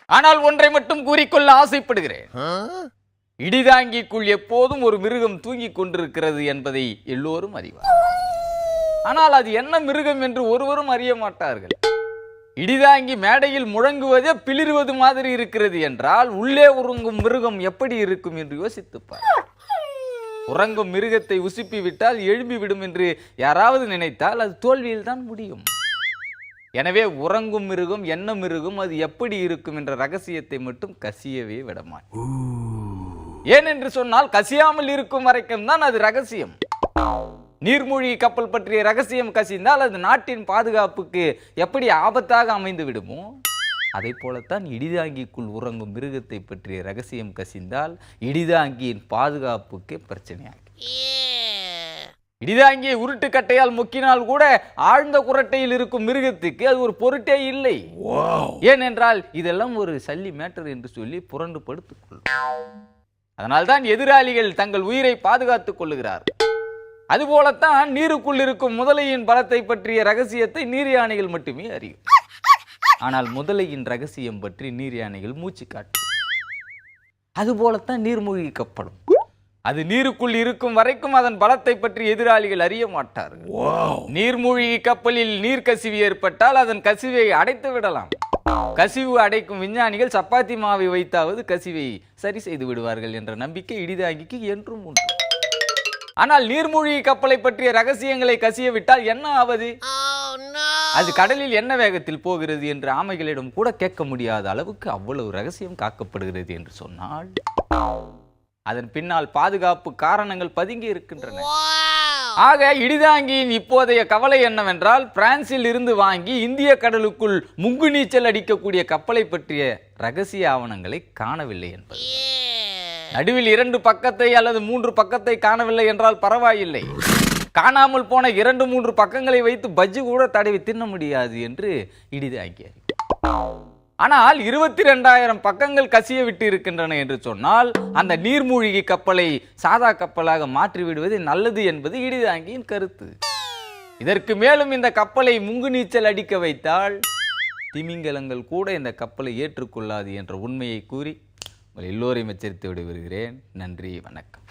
ஆனால் ஒன்றை மட்டும் கூறிக்கொள்ள ஆசைப்படுகிறேன். இடிதாங்கிக்குள் எப்போதும் ஒரு மிருகம் தூங்கிக் கொண்டிருக்கிறது என்பதை எல்லோரும் அறிவார். ஆனால் அது என்ன மிருகம் என்று ஒருவரும் அறிய மாட்டார்கள். இடிதாங்கி மேடையில் முழங்குவதே பிளிறுவது மாதிரி இருக்கிறது என்றால் உள்ளே உறங்கும் மிருகம் எப்படி இருக்கும் என்று யோசித்துப்பார். உறங்கும் மிருகத்தை உசுப்பி விட்டால் எழும்பி விடும் என்று யாராவது நினைத்தால் அது தோல்வியில் தான் முடியும். எனவே உறங்கும் மிருகம் என்ன மிருகம், அது எப்படி இருக்கும் என்ற ரகசியத்தை மட்டும் கசியவே விடமாட்டேன். ஏனென்று சொன்னால் கசியாமல் இருக்கும் வரைக்கும் தான் அது ரகசியம். நீர்மூழ்கி கப்பல் பற்றிய ரகசியம் கசிந்தால் அது நாட்டின் பாதுகாப்புக்கு எப்படி ஆபத்தாக அமைந்து விடுமோ, அதை போலத்தான் இடிதாங்கிக்குள் உறங்கும் மிருகத்தை பற்றிய ரகசியம் கசிந்தால் இடிதாங்கியின் பாதுகாப்புக்கு பிரச்சனையாகும். இடிதாங்கியை உருட்டு கட்டையால் முக்கினால் கூட ஆழ்ந்த குரட்டையில் இருக்கும் மிருகத்துக்கு அது ஒரு பொருட்டே இல்லை. ஏனென்றால் இதெல்லாம் ஒரு சல்லி மேட்டர் என்று சொல்லி புரண்டு படுத்துக் கொள்ளும். அதனால்தான் எதிராளிகள் தங்கள் உயிரை பாதுகாத்துக் கொள்ளுகிறார்கள். அதுபோலத்தான் நீருக்குள் இருக்கும் முதலையின் பலத்தை பற்றிய ரகசியத்தை நீர் யானைகள் மட்டுமே அறியும். ஆனால் முதலையின் ரகசியம் பற்றி நீர் யானைகள் மூச்சு காட்டும். அதுபோலத்தான் நீர்மூழ்கி கப்பலும். அது நீருக்குள் இருக்கும் வரைக்கும் அதன் பலத்தை பற்றி எதிராளிகள் அறிய மாட்டார்கள். நீர்மூழ்கி கப்பலில் நீர்க்கசிவு ஏற்பட்டால் அதன் கசிவை அடைத்து விடலாம். கசிவு அடைக்கும் விஞ்ஞானிகள் சப்பாத்தி மாவை வைத்தாவது கசிவை சரி செய்து விடுவார்கள் என்ற நம்பிக்கை இடிதாங்கிக்கு என்றும் உண்டு. ஆனால் நீர்மூழ்கி கப்பலை பற்றிய ரகசியங்களை கசிய விட்டால் என்ன ஆவது? அது கடலில் என்ன வேகத்தில் போகிறது என்று ஆமைகளிடம் கூட கேட்க முடியாத அளவுக்கு அவ்வளவு ரகசியம் காக்கப்படுகிறது என்று சொன்னால் அதன் பின்னால் பாதுகாப்பு காரணங்கள் பதுங்கி இருக்கின்றன. ஆக இடிதாங்கியின் இப்போதைய கவலை என்னவென்றால், பிரான்சில் இருந்து வாங்கி இந்திய கடலுக்குள் முங்கு நீச்சல் அடிக்கக்கூடிய கப்பலை பற்றிய ரகசிய ஆவணங்களை காணவில்லை என்பது. நடுவில் 2 பக்கத்தை அல்லது 3 பக்கத்தை காணவில்லை என்றால் பரவாயில்லை. காணாமல் போன 2-3 பக்கங்களை வைத்து பஜ்ஜி கூட தடவி தின்ன முடியாது என்று இடிதாங்கி. ஆனால் 22,000 பக்கங்கள் கசிய விட்டு இருக்கின்றன என்று சொன்னால் அந்த நீர்மூழ்கி கப்பலை சாதா கப்பலாக மாற்றிவிடுவது நல்லது என்பது இடிதாங்கியின் கருத்து. இதற்கு மேலும் இந்த கப்பலை முங்கு நீச்சல் அடிக்க வைத்தால் திமிங்கலங்கள் கூட இந்த கப்பலை ஏற்றுக்கொள்ளாது என்ற உண்மையை கூறி எல்லோரையும் எச்சரித்து விடுகிறேன். நன்றி, வணக்கம்.